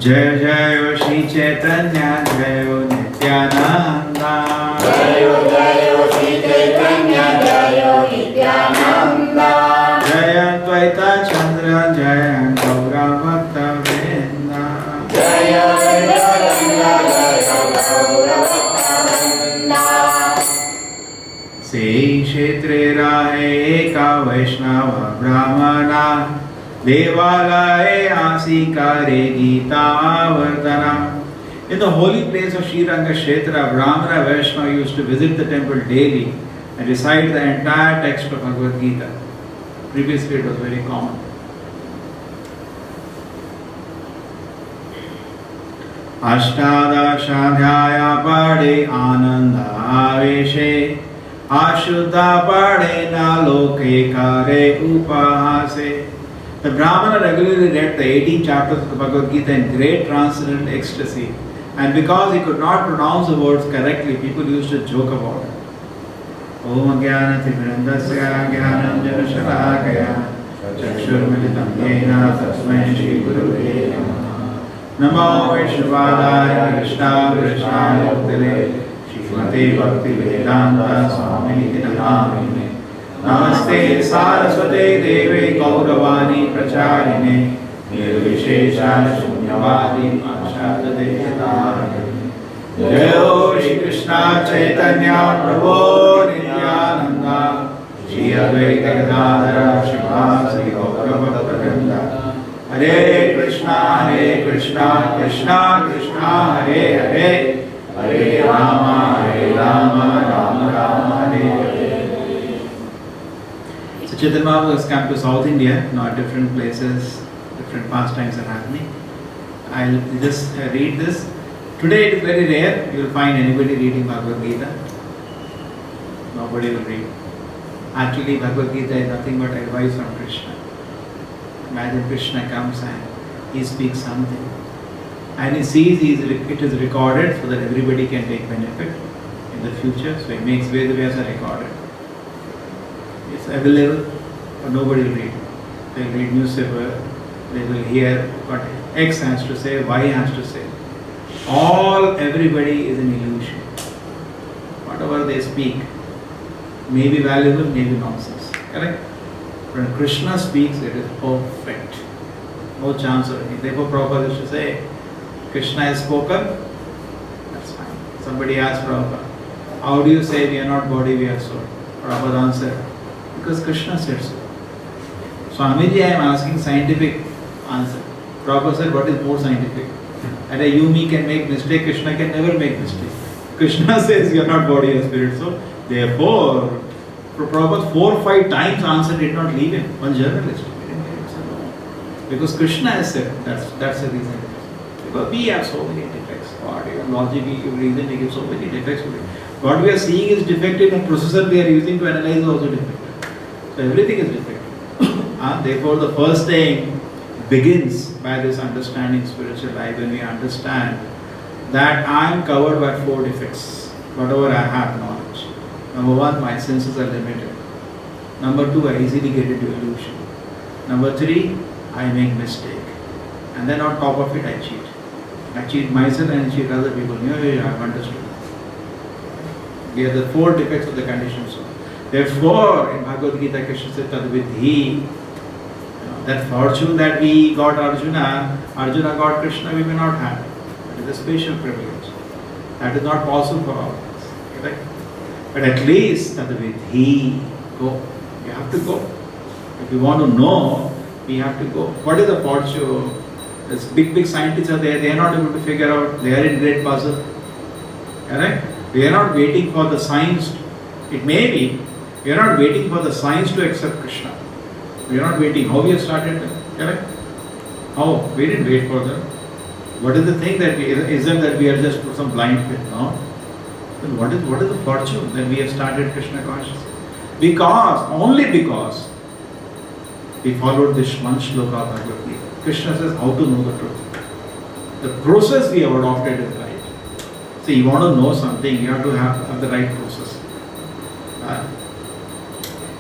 Jai Jai Śrī Caitanya, Jai Nityananda. Jai Śrī Caitanya, Jai Nityananda. Jai Advaita Chandra, Jai Gaura Bhakta Vrinda. Jai Advaita Chandra, Jai Gaura Bhakta Vrinda. Se Kshetre Rahe Eka Vaishnava Brahmana Devalaye Asikare Gita Vardana. In the holy place of Śrī Kshetra, Brahmana Vaishnava used to visit the temple daily and recite the entire text of Bhagavad-gītā. Previously it was very common. Ashtadashadhyaya pade ananda aveshe ashuddha pade na loke kare upahase. The Brahmana regularly read the 18 chapters of the Bhagavad-gītā in great transcendental ecstasy, and because he could not pronounce the words correctly, people used to joke about it. Om Jnana Timirandasya Jnanam Janashalakaya Chakshurmilitam Yena Tasmai Shri Gurave Namaha. Namo Vishvadaya Krishna Krishna Bhaktile Shrimate Bhakti Vedanta Swamini Namamine. Namaste Saraswate Deve Gauravani Pracharine Nirvishesha Shunyavadi Ashadadeyatari. Jai Shri Krishna Caitanya Prabhu Nityananda Shri Advaita Gadadhara Śrīvāsadi Gaura Bhakta Vrinda. Hare Krishna Krishna Krishna Hare Hare Hare Rama Rama Rama Hare Hare. So Chaitanya Mahaprabhu has come to South India, now at different places, different pastimes are happening. I'll just read this. Today it is very rare you will find anybody reading Bhagavad-gītā. Nobody will read. Actually Bhagavad-gītā is nothing but advice from Krishna. Imagine Krishna comes and he speaks something and he sees it is recorded so that everybody can take benefit in the future. So he makes Vedavyasa recorded. It's available but nobody will read. They will read newspaper, they will hear what X has to say, Y has to say. Everybody is an illusion. Whatever they speak may be valuable, may be nonsense. Correct? When Krishna speaks, it is perfect. No chance of anything. Therefore, Prabhupada used to say, Krishna has spoken, that's fine. Somebody asked Prabhupada, how do you say we are not body, we are soul? Prabhupada answered, because Krishna said so. Swamiji, I am asking scientific answer. Prabhupada said, what is more scientific? And you, me can make mistake, Krishna can never make mistake. Krishna says you are not body or spirit. So, therefore, Prabhupada 4 or 5 times answer did not leave him. One journalist. Because Krishna has said, that's the reason. Because we have so many defects. God, logic, reason, we give so many defects. What we are seeing is defective and processor we are using to analyze is also defective. So everything is defective. Therefore, the first thing begins by this understanding spiritual life when we understand that I am covered by 4 defects, whatever I have knowledge. Number 1, my senses are limited. Number 2, I easily get into illusion. Number 3, I make mistake. And then on top of it, I cheat. I cheat myself and I cheat other people. Yeah, I've understood. We are the 4 defects of the conditioned soul. Therefore, in Bhagavad-gītā, Krishna said, Tadvidhi. That fortune that we got Arjuna got Krishna, we may not have. That is a special privilege. That is not possible for all of us. Correct? But at least, Tadvidhi, go. You have to go. If you want to know, we have to go. What is the fortune? These big scientists are there, they are not able to figure out, they are in great puzzle. Correct? We are not waiting for the science. It may be, we are not waiting for the science to accept Krishna. We are not waiting. How we have started them? Correct? How? We didn't wait for them. What is the thing that isn't that we are just some blind faith? No. Then what is the fortune that we have started Krishna consciousness? Only because we followed this one shloka of Bhagavad-gītā. Krishna says how to know the truth. The process we have adopted is right. See, you want to know something, you have to have the right process.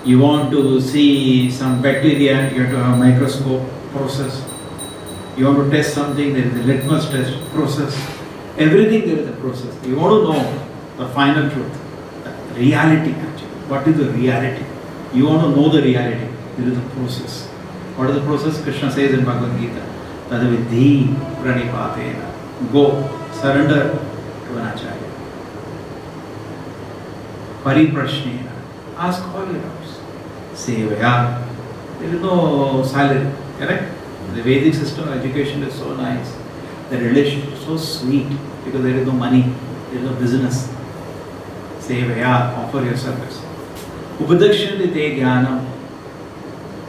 You want to see some bacteria, you have to have a microscope process. You want to test something, there is a litmus test process. Everything there is a process. You want to know the final truth, the reality actually. What is the reality? You want to know the reality. There is a process. What is the process? Krishna says in Bhagavad-gītā, Tadavidhi pranipatena. Go, surrender to an acharya. Pariprashnena. Ask all your doubts. Sevaya. There is no salary, correct? The Vedic system of education is so nice. The relationship is so sweet because there is no money, there is no business. Sevaya, offer your service. Upadakshante te jnanam.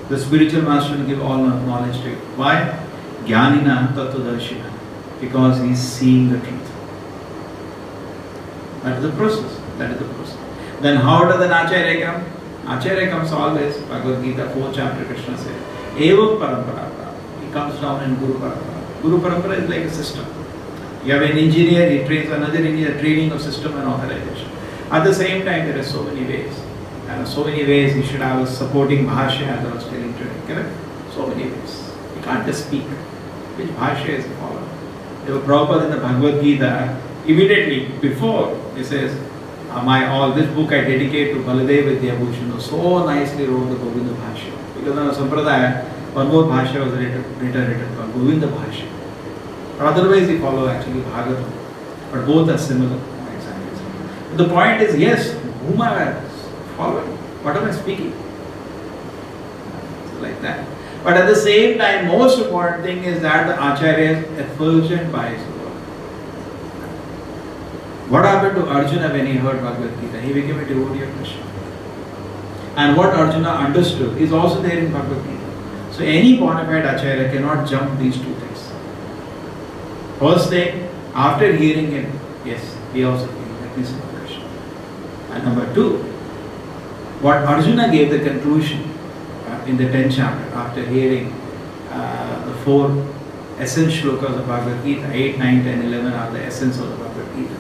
The spiritual master will give all knowledge to you. Why? Jnanina tattvadarshina. Because he is seeing the truth. That is the process. That is the process. Then how does an acharya come? Acharya comes always, Bhagavad-gītā, 4th chapter, Krishna says, Evam parampara. He comes down in Guru Parampara. Guru Parampara is like a system. You have an engineer, he trains another engineer, training of system and authorization. At the same time, there are so many ways. And so many ways you should have a supporting bhashya, as I was telling today, correct? So many ways. You can't just speak. Which bhashya is followed? The Prabhupada in the Bhagavad-gītā, immediately before, he says, this book I dedicate to Baladev Vidyabhushan. So nicely wrote the Govinda Bhashya. Because in the Sampradaya, one more Bhashya was written called Govinda Bhashya. Or otherwise, they follow actually Bhagavatam. But both are similar. Exactly. The point is, yes, whom am I following? What am I speaking? It's like that. But at the same time, most important thing is that the Acharya is effulgent by his word. What happened to Arjuna when he heard Bhagavad-gītā? He became a devotee of Krishna. And what Arjuna understood is also there in Bhagavad-gītā. So any bona fide Acharya cannot jump these two things. First thing, after hearing him, yes, he also came, let me see Krishna. And number two, what Arjuna gave the conclusion in the 10th chapter, after hearing the 4 essence shlokas of Bhagavad-gītā, 8, 9, 10, 11 are the essence of the Bhagavad-gītā.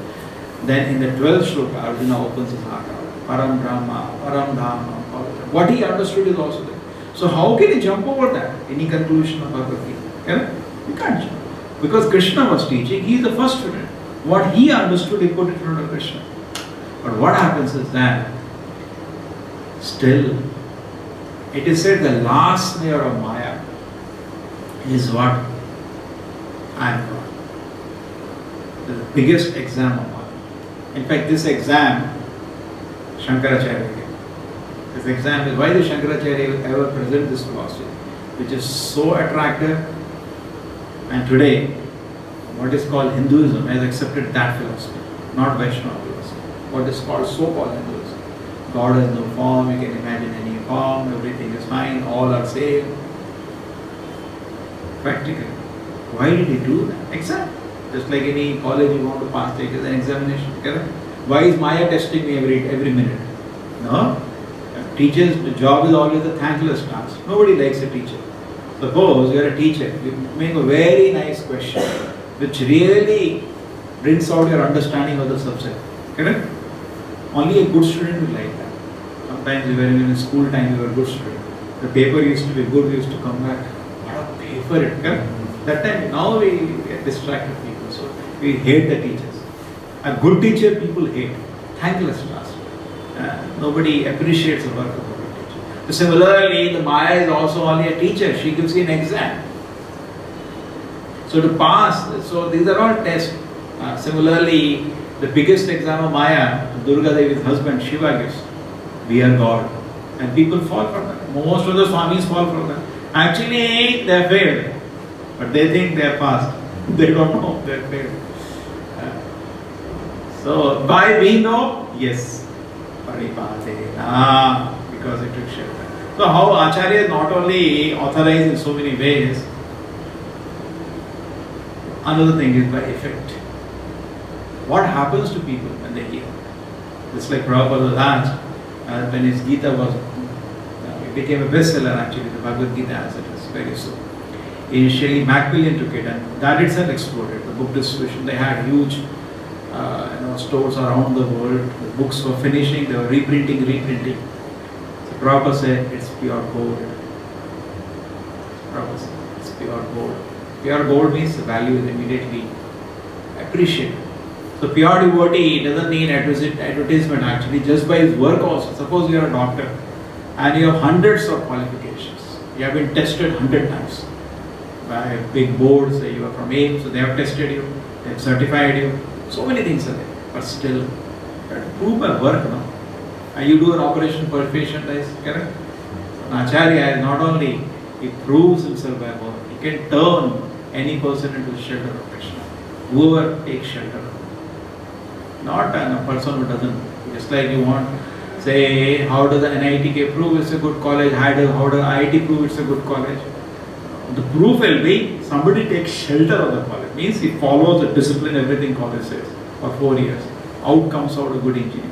Then in the 12th shloka, Arjuna opens his heart out. Param Brahma, Param Dhamma, what he understood is also there. So how can he jump over that? Any conclusion of Bhagavad-gītā? Correct? You can't jump. Because Krishna was teaching, he is the first student. What he understood, he put it in front of Krishna. But what happens is that, still, it is said the last layer of Maya is what I am God. The biggest exam of Maya. In fact, this exam, Shankaracharya gave. This exam is why the Shankaracharya ever present this philosophy, which is so attractive. And today, what is called Hinduism has accepted that philosophy, not Vaishnava philosophy. What is called so-called Hinduism. God has no form, you can imagine any form, everything is fine, all are same. Practically. Why did he do that? Exam. Just like any college you want to pass, take an examination. Correct? Why is Maya testing me every minute? No. Teachers, the job is always a thankless task. Nobody likes a teacher. Suppose you are a teacher, you make a very nice question which really brings out your understanding of the subject. Correct? Only a good student will like that. Sometimes when in school time you were a good student. The paper used to be good, we used to come back. What a paper it, correct? That time, now we get distracted people. So we hate the teachers. A good teacher people hate. Thankless task. Nobody appreciates the work of a good teacher. So similarly, the Maya is also only a teacher. She gives you an exam. So to pass, so these are all tests. Similarly, the biggest exam of Maya, Durga Devi's husband, Shiva gives. We are God. And people fall for that. Most of the Swamis fall for that. Actually, they have failed. But they think they are passed. They don't know they have failed. So, by we know, yes. Because it took shelter. So how Acharya is not only authorized in so many ways, another thing is by effect. What happens to people when they hear? It's like Prabhupada was asked when his Gita was, it became a bestseller actually, the Bhagavad-gītā as it is, very soon. Initially Macmillan took it and that itself exploded, the book distribution. They had huge stores around the world. The books were finishing, they were reprinting. So Prabhupada said, it's pure gold. Prabhupada said, it's pure gold. Pure gold means the value is immediately appreciated. So pure devotee doesn't need advertisement actually, just by his work also. Suppose you are a doctor and you have hundreds of qualifications. You have been tested 100 times by big boards, say you are from AIM, so they have tested you, they have certified you. So many things are there, but still, you have to prove by work now. And you do an operation per patient, is correct? An Acharya is not only, he proves himself by work, he can turn any person into shelter of Krishna. Whoever takes shelter of him. Not a person who doesn't. Just like you want, say, how does the NITK prove it's a good college? How does IIT prove it's a good college? The proof will be somebody takes shelter of the college. Means he follows the discipline, everything college says, for 4 years. Out comes out a good engineer.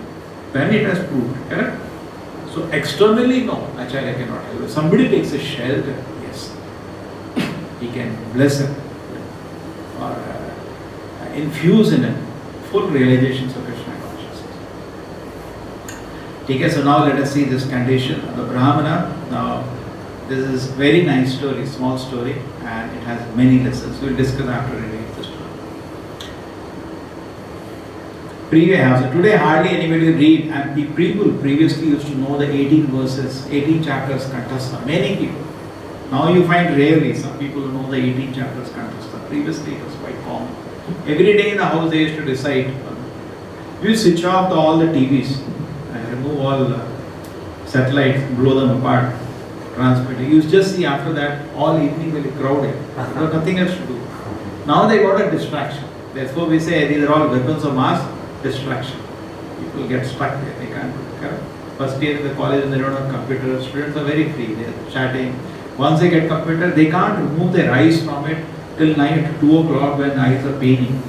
Then it has proved, correct? So externally, no, Acharya cannot help. If somebody takes a shelter, yes, he can bless him or infuse in him full realizations of Krishna consciousness. Okay, so now let us see this condition of the Brahmana. Now, this is very nice story, small story, and it has many lessons. We will discuss after reading the story. Today hardly anybody read, and people previously used to know the 18 verses, 18 chapters Kantastha. Many people. Now you find rarely some people who know the 18 chapters Kantastha. Previously it was quite common. Every day in the house they used to recite. You switch off all the TVs and remove all the satellites, blow them apart, transmit. You just see after that all evening will be crowded. There was nothing else to do. Now they got a distraction. Therefore we say these are all weapons of mass distraction. People get stuck there. They can't do it. First year in the college and they don't have computers. Students are very free. They are chatting. Once they get computer, they can't remove their eyes from it till night 2 o'clock when eyes are paining.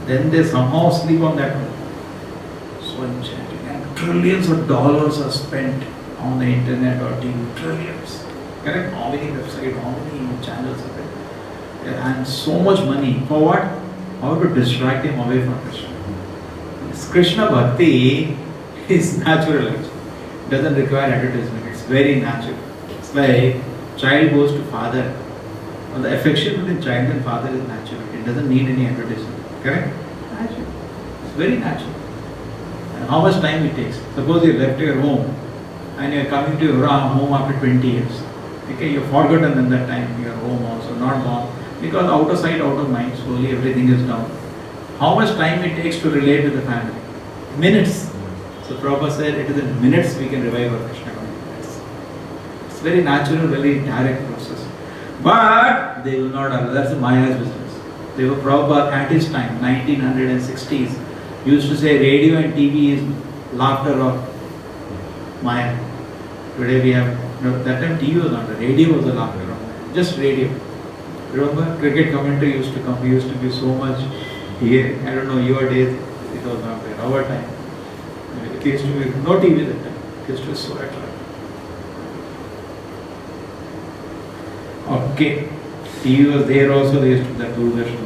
Then they somehow sleep on that one. So enchanting. And trillions of dollars are spent on the internet or TV. Trillions. Correct? How many websites, how many channels are there? And so much money. For what? How to distract him away from Krishna. This Krishna Bhakti is natural actually. It doesn't require advertisement. It's very natural. It's like child goes to father. Well, the affection between child and father is natural. It doesn't need any advertisement. Correct? Natural. It's very natural. And how much time it takes? Suppose you left your home and you are coming to your home after 20 years. Okay, you have forgotten in that time your home also, not gone. Because out of sight, out of mind, slowly everything is down. How much time it takes to relate with the family? Minutes. So Prabhupada said it is in minutes we can revive our Krishna consciousness. It's very natural, very direct process. But they will not allow. That's Maya's business. They were Prabhupada at his time, 1960s, used to say radio and TV is laughter of Maya. Today we have, that time TV was not, the radio was the laughter of Maya. Just radio. Remember, cricket commentary used to come, we used to be so much here. I don't know, your days, it was not there. Our time, it used to be, no TV that time. It used to be so attractive. Okay, TV was there also, they used to that Doordarshan.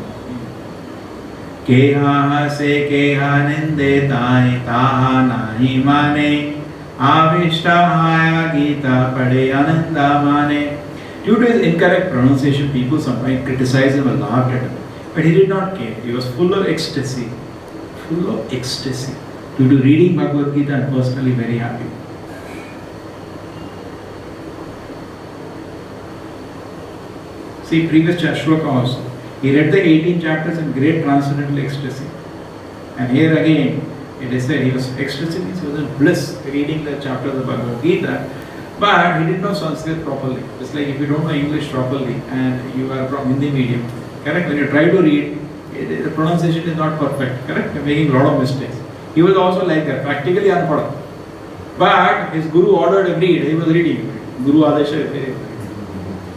Keha se keha ninde tai taha nahi mane avishta gita pade ananda mane. Due to his incorrect pronunciation, people sometimes criticized him and laughed at him. But he did not care. He was full of ecstasy. Full of ecstasy. Due to reading Bhagavad-gītā and personally very happy. See, previous Shloka also. He read the 18 chapters in great transcendental ecstasy. And here again, it is said he was ecstasy, means he was in bliss reading the chapters of Bhagavad-gītā. But he didn't know Sanskrit properly. It's like if you don't know English properly and you are from Hindi medium, correct? When you try to read, the pronunciation is not perfect, correct? You're making a lot of mistakes. He was also like that, practically unpada. But his guru ordered him read, he was reading. Guru Adesha is very good.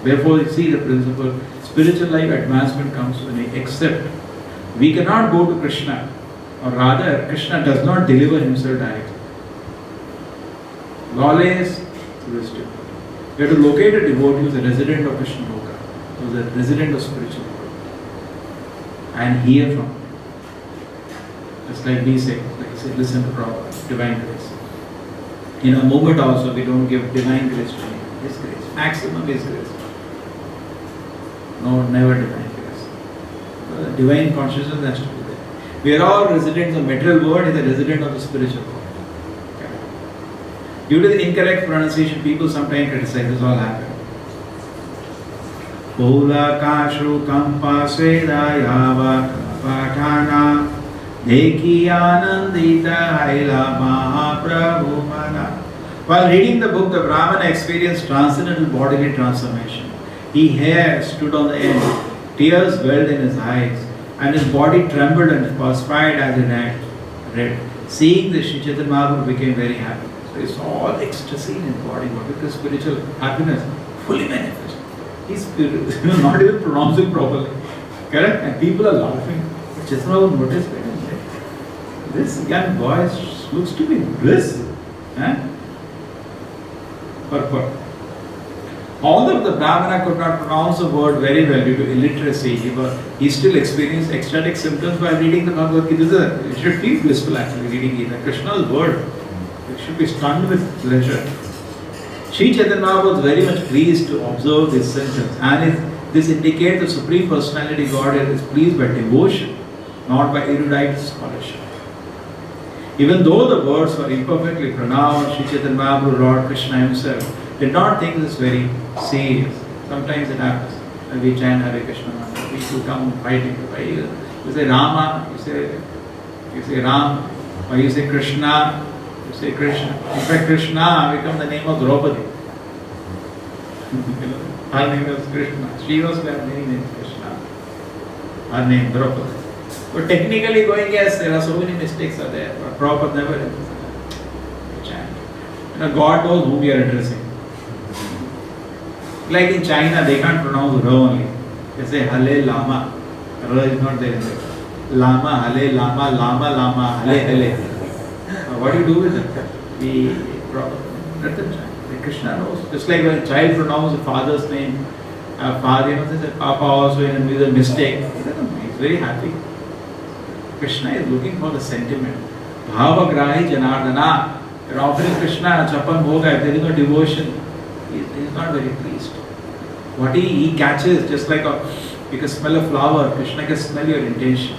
Therefore, you see the principle, spiritual life advancement comes when we accept. We cannot go to Krishna, or rather, Krishna does not deliver himself directly. Always wisdom. You have to locate a devotee who is a resident of Krishna Loka, who is a resident of spiritual world, and hear from him. Just like we say, listen to Prabhupada, divine grace. In a moment also, we don't give divine grace to him. His grace. Maximum is grace. No, never divine grace. the divine consciousness has to be there. We are all residents of the material world, he is a resident of the spiritual world. Okay. Due to the incorrect pronunciation, people sometimes criticize this all happen. Pula kashu kampa svedaya patana dekhi anandita haila mahaprabhu mana. While reading the book, the Brahmana experienced transcendental bodily transformation. His hair stood on the end, tears welled in his eyes, and his body trembled and perspired as he read. Seeing this, Śrī Caitanya Mahāprabhu became very happy. So he saw all ecstasy in his body, because spiritual happiness fully manifest. He's not even pronouncing properly. Correct? And people are laughing. But Chaitanya Mahāprabhu noticed that this young boy looks to be bliss. Purport. Although the brahmana could not pronounce the word very well due to illiteracy, he still experienced ecstatic symptoms while reading the Bhagavad-gītā. You should feel blissful actually reading Gita. Krishna's word. You should be stunned with pleasure. Śrī Caitanya Mahāprabhu was very much pleased to observe these symptoms, and this indicates the Supreme Personality Godhead is pleased by devotion, not by erudite scholarship. Even though the words were imperfectly pronounced, Śrī Caitanya Mahāprabhu, Lord Krishna himself, did not think this very serious. Sometimes it happens. We chant Hare Krishna mantra. People come fighting. You say Rama, you say Ram, or you say Krishna, you say Krishna. In fact, Krishna become the name of Draupadi. Her name is Krishna. She also has many names, Krishna. Her name Draupadi. But technically going, yes, there are so many mistakes are there. But Prabhupada never chant. God knows whom we are addressing. Like in China, they can't pronounce Ra only. They say Hale Lama. Ra is not there. Lama, Hale Lama, Lama, Lama, Hale, Hale. What do you do with it? Let them chant. Krishna knows. Just like when a child pronounces the father's name, father, they say Papa also with a mistake. He's very happy. Krishna is looking for the sentiment. Bhavagrahi Janardana. You're offering Krishna Chapan Bhoga. If there is no devotion, he is not very pleased. What he catches, just like you can smell a flower, Krishna can smell your intention.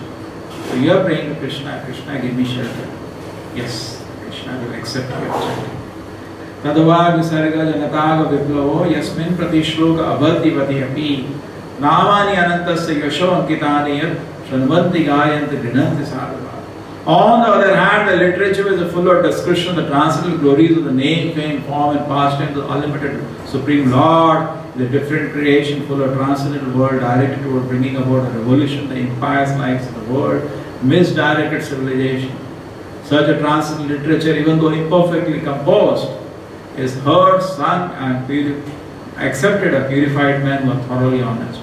So you are praying to Krishna, Krishna give me shelter. Yes, Krishna will accept your chanting. Tadava visarga janataga viplavo yasmin pratishloka abhativati api namani anantasya yasho ankitani yat shanvanti gayanti grinanti sadhava. On the other hand, the literature is full of description of the transcendental glories of the name, fame, form and pastime of the unlimited Supreme Lord, the different creation full of transcendental world directed toward bringing about a revolution, the impious lives of the world, misdirected civilization. Such a transcendental literature, even though imperfectly composed, is heard, sung and accepted a purified man who are thoroughly honest.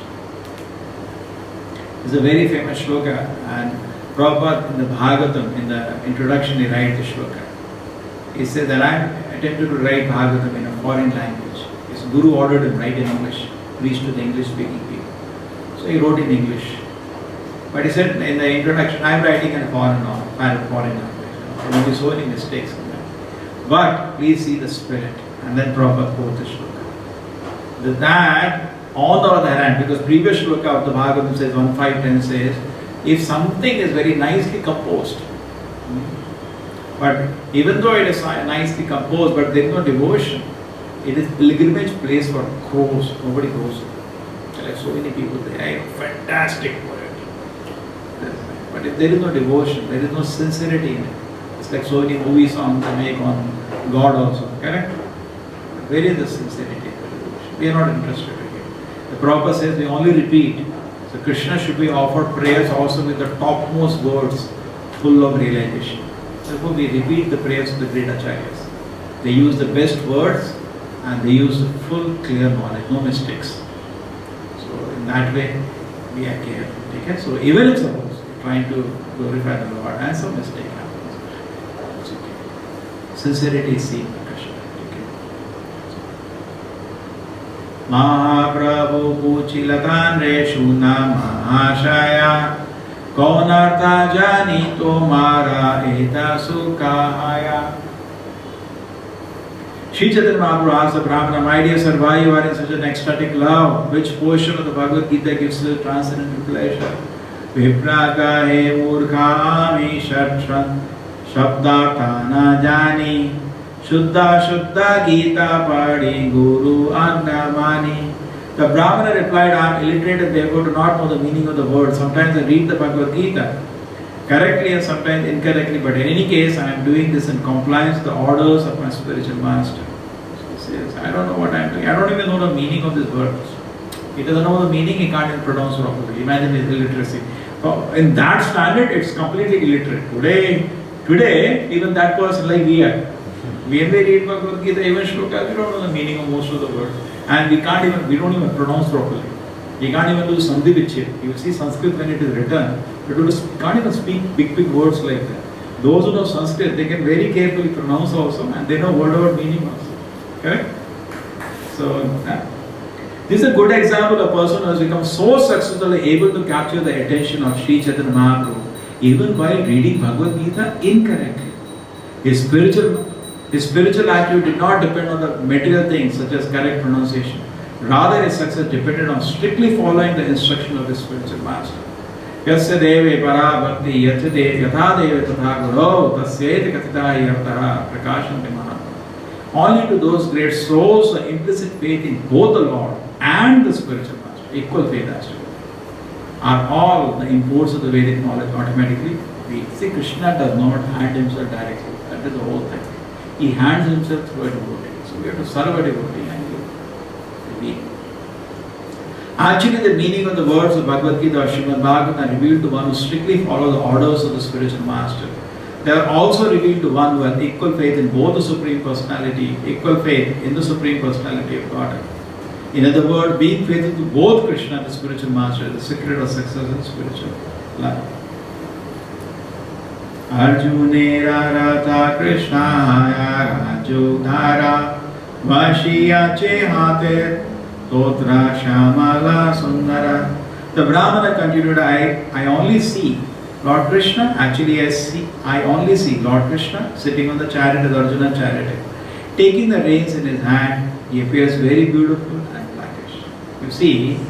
It's a very famous shloka, and Prabhupada in the Bhagavatam, in the introduction, he writes the shloka. He says that I attempted to write Bhagavatam in a foreign language. His Guru ordered him to write in English, preach to the English speaking people. So he wrote in English. But he said in the introduction, I am writing in a foreign language. There will be so many mistakes in that. But please see the spirit. And then Prabhupada quote the shloka. That, on the other hand, because previous shloka of the Bhagavatam says 1.5.10 says, if something is very nicely composed, but even though it is nicely composed, but there is no devotion, it is pilgrimage place for crows. Nobody goes. There are so many people there. Fantastic poet. But if there is no devotion, there is no sincerity in it. It's like so many movie songs they make on God also. Correct? Where is the sincerity? We are not interested in it. The Prabhupada says we only repeat. So Krishna should be offered prayers also with the topmost words full of realization. Therefore we repeat the prayers of the great acharyas. They use the best words and they use the full clear knowledge, no mistakes. So in that way we are careful. Okay? So even if suppose you're trying to glorify the Lord and some mistake happens, it's okay. Sincerity is seen by Krishna. Mahaprabhu puchilatan reshuna mahashaya kaunartha janito mara eta sukhaya. Śrī Caitanya Mahāprabhu asked the Brahmana, my dear sir, why you are in such an ecstatic love? Which portion of the Bhagavad-gītā gives you transcendental pleasure? Vipraka he murkhami shatran shabdartha na jani Shuddha Shuddha Gita Padi Guru Annamani. The Brahmana replied, I am illiterate and therefore do not know the meaning of the word. Sometimes I read the Bhagavad-gītā correctly and sometimes incorrectly, but in any case I am doing this in compliance with the orders of my spiritual master. So he says, I don't know what I am doing. I don't even know the meaning of these words. He doesn't know the meaning, he can't even pronounce properly. Imagine his illiteracy. So in that standard, it's completely illiterate. Today, even that person like we are. When we read Bhagavad-gītā, even shlokas, we don't know the meaning of most of the words. And we don't even pronounce properly. We can't even do sandhi vichcheda. You see Sanskrit when it is written, we can't even speak big words like that. Those who know Sanskrit, they can very carefully pronounce also and they know word meaning also. Correct? So, this is a good example of a person who has become so successfully able to capture the attention of Śrī Caitanya Mahāprabhu, even while reading Bhagavad-gītā incorrectly. His spiritual attitude did not depend on the material things such as correct pronunciation. Rather, his success depended on strictly following the instruction of his spiritual master. Yasya deve para bhakti yathade yathadeve tatha guru tasyete katitahi yartaha prakashanti mahaprabhu. Only to those great souls the implicit faith in both the Lord and the spiritual master, equal faith actually, are all the imports of the Vedic knowledge automatically read. See, Krishna does not hand himself directly. That is the whole thing. He hands himself through a devotee. So we have to serve a devotee and read. Actually, the meaning of the words of Bhagavad-gītā or Srimad Bhagavatam are revealed to one who strictly follows the orders of the spiritual master. They are also revealed to one who has equal faith in both the Supreme Personality, equal faith in the Supreme Personality of Godhead. In other words, being faithful to both Krishna and the spiritual master is the secret of success in spiritual life. Arjunera Rata Krishna Rajudhara Vashiya Chehate Totra Shamala Sundara. The Brahmana continued, I only see Lord Krishna. Actually, I only see Lord Krishna sitting on the chariot as Arjuna charioted. Taking the reins in his hand, he appears very beautiful and blackish. You see,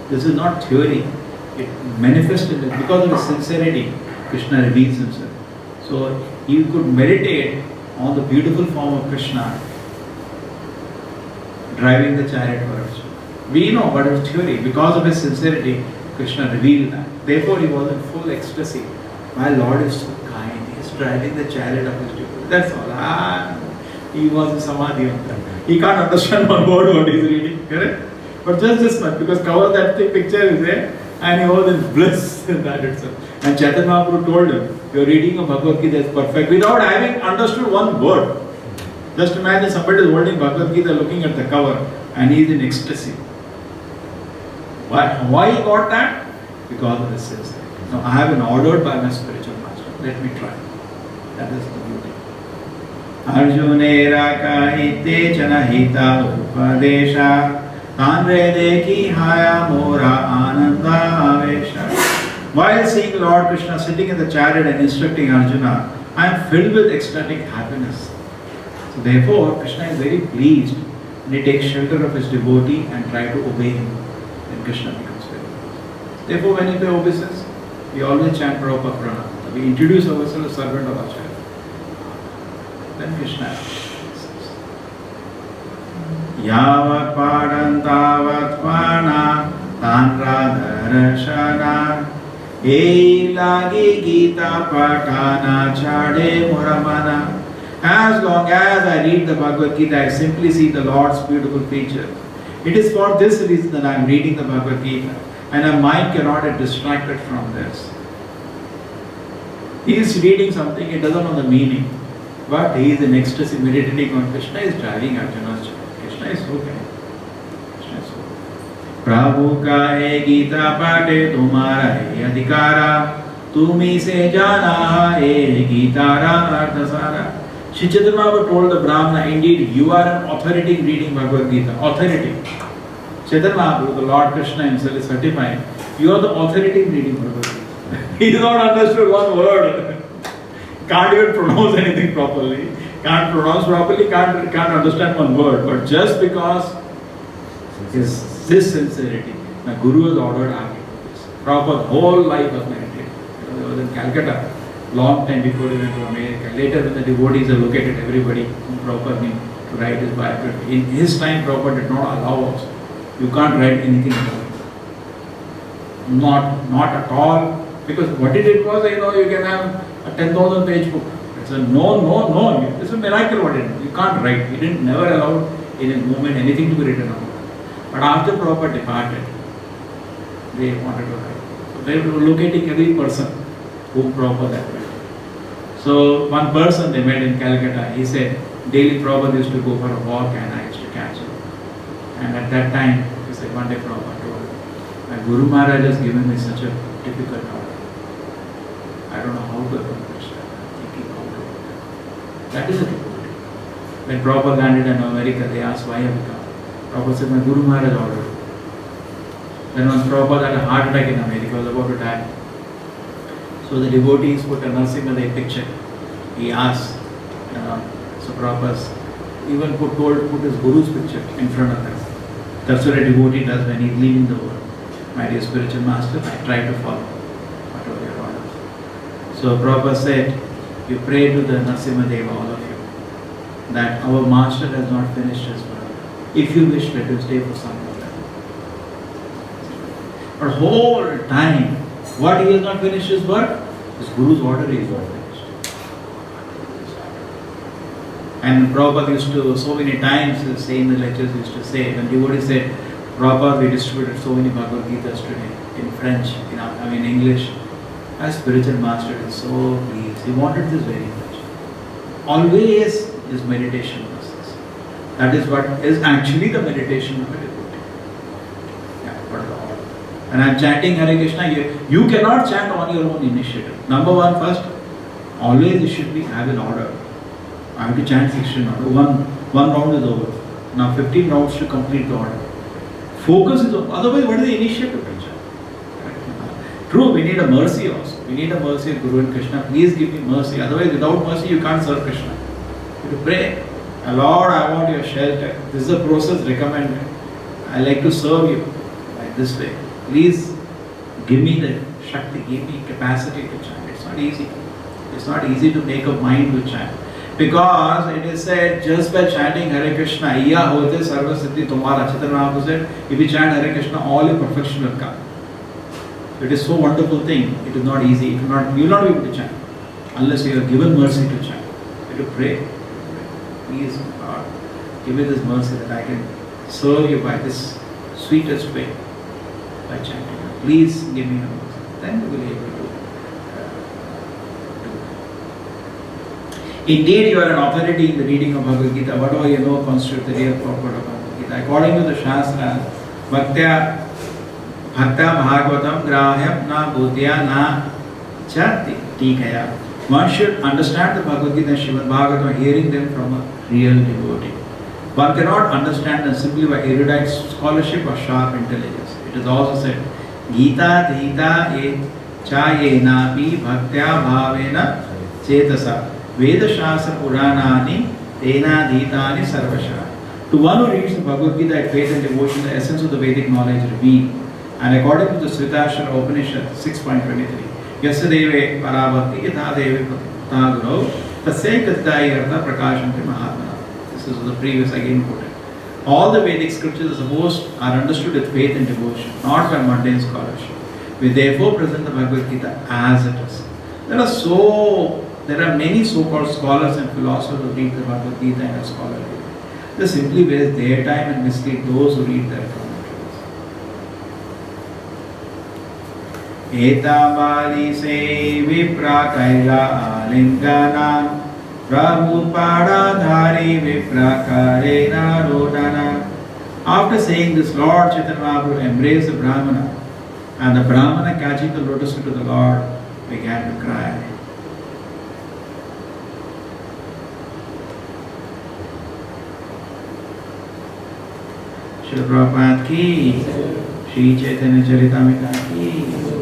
this is not theory. It manifests in it because of his sincerity. Krishna reveals himself. So you could meditate on the beautiful form of Krishna driving the chariot for Arjuna. We know what is theory. Because of his sincerity, Krishna revealed that. Therefore, he was in full ecstasy. My Lord is so kind. He is driving the chariot of his devotee. That's all. He was in samadhi on that. He can't understand one word what he is reading. Correct? But just this much, because cover that picture is there, and he was in bliss in that itself. And Chaitanya Mahāprabhu told him, your reading of Bhagavad-gītā is perfect without having understood one word. Just imagine somebody is holding Bhagavad-gītā looking at the cover and he is in ecstasy. Why he got that? Because of his sincerity. Now I have been ordered by my spiritual master. Let me try. That is the beauty. Arjunera kahite janahita upadesha tanre dekhi haya mora ananda avesha. While seeing Lord Krishna sitting in the chariot and instructing Arjuna, I am filled with ecstatic happiness. So therefore, Krishna is very pleased and he takes shelter of his devotee and tries to obey him. Then Krishna becomes very pleased. Therefore, when he pay obeisance, we always chant Prabhupada Pranam. We introduce ourselves as servant of Acharya. Then Krishna says, Yavat padantavat pana tanra darashana Ei lagi Gita patana chade muramana. As long as I read the Bhagavad-gītā, I simply see the Lord's beautiful features. It is for this reason that I am reading the Bhagavad-gītā, and our mind cannot get distracted from this. He is reading something, he doesn't know the meaning, but he is in ecstasy meditating on Krishna. Is driving Arjuna's chariot. Krishna is so kind. Prabhu ka hai Gita pate tumhara hai adhikara tumi se jana hai Gita ra ardhasara. Śrī Caitanya Mahāprabhu told the Brahmana, indeed you are an authority in reading Bhagavad-gītā. Authority. Chaitanya Mahāprabhu, the Lord Krishna himself is certifying, you are the authority in reading Bhagavad-gītā. He has not understood one word. Can't even pronounce anything properly. Can't pronounce properly, can't understand one word. But just because his sincerity, my Guru has ordered I have to do this. Prabhupada's whole life was meditating. He was in Calcutta long time before he went to America. Later when the devotees are located, everybody who Prabhupada knew to write his biography. In his time, Prabhupada did not allow us. You can't write anything about it. Not at all. Because what he did was, you can have a 10,000 page book. It's a no. It's a miracle what he did. You can't write. He didn't never allow in a movement anything to be written about. But after Prabhupada departed, they wanted to write. So they were locating every person whom Prabhupada had met. So one person they met in Calcutta, he said, daily Prabhupada used to go for a walk and I used to catch him. And at that time, he said, one day Prabhupada told him, my Guru Maharaj has given me such a difficult order. I don't know how to accomplish that. I'm thinking how to do that. That is a difficulty. When Prabhupada landed in America, they asked, why have you come? Prabhupada said, my Guru Maharaj ordered. Then once Prabhupada had a heart attack in America, he was about to die. So the devotees put a Narasimha picture. He asked, so Prabhupada even put his Guru's picture in front of them. That's what a devotee does when he's leaving the world. My dear spiritual master, I try to follow whatever your orders. So Prabhupada said, you pray to the Narasimha Deva, all of you, that our master has not finished his work. If you wish, let him stay for some more time. But whole time, what he has not finished his work? His Guru's order is not finished. And Prabhupada used to, so many times, say in the lectures, he used to say, when devotees said, Prabhupada, we distributed so many Bhagavad-gītās today, in French, in English. As spiritual master is so pleased. He wanted this very much. Always his meditation process. That is what is actually the meditation of a devotee. Yeah, what is the order? And I am chanting Hare Krishna, you cannot chant on your own initiative. Number one, first, always you should have an order. I have to chant 16 order. One round is over. Now 15 rounds to complete the order. Focus is over. Otherwise, what is the initiative? True, we need a mercy also. We need a mercy of Guru and Krishna. Please give me mercy. Otherwise, without mercy, you can't serve Krishna. You have to pray. Lord, I want your shelter. This is a process recommended. I like to serve you like this way. Please give me the Shakti, give me capacity to chant. It's not easy. It's not easy to make up mind to chant. Because it is said, just by chanting Hare Krishna, iya hote sarva siddhi tumhara. Chaitanya Mahāprabhu said, if you chant Hare Krishna, all your perfection will come. It is so wonderful thing. It is not easy. You will not be able to chant unless you are given mercy to chant. You have to pray. Please, God, give me this mercy that I can serve you by this sweetest way by chanting. Please give me a mercy. Then you will be able to do. Indeed, you are an authority in the reading of Bhagavad-gītā. Whatever you know constitutes the real purport of Bhagavad-gītā. According to the Shastra, Bhaktya Bhagavatam Grahyam Na Bhutya Na Chati Tikaya. One should understand the Bhagavad-gītā and Srimad Bhagavatam hearing them from a real devotee. One cannot understand them simply by erudite scholarship or sharp intelligence. It is also said, Gita Dita E Chayena Pi Bhaktya Bhavena Chetasa Veda Shastra Puranani Tena Ditani Sarvasha. To one who reads the Bhagavad-gītā at faith and devotion, the essence of the Vedic knowledge revealed. And according to the Sritashara Upanishad 6.23, Yasadeve Parabhakti Yadadeve Prataguro Tasyakatayartha Prakashanti Mahaprabhu. This is the previous again quoted. All the Vedic scriptures are understood with faith and devotion, not by mundane scholarship. We therefore present the Bhagavad-gītā as it is. There are many so-called scholars and philosophers who read the Bhagavad-gītā in a scholarly way. They simply waste their time and mislead those who read their commentaries. Etamali se vipra kaila alingana Prabhupada dhari vipra karena rodana. After saying this, Lord Chaitanya Mahāprabhu embraced the brahmana, and the brahmana, catching the lotus feet of the Lord, began to cry. Śrīla Prabhupada ki, Śrī Caitanya Mahāprabhu ki.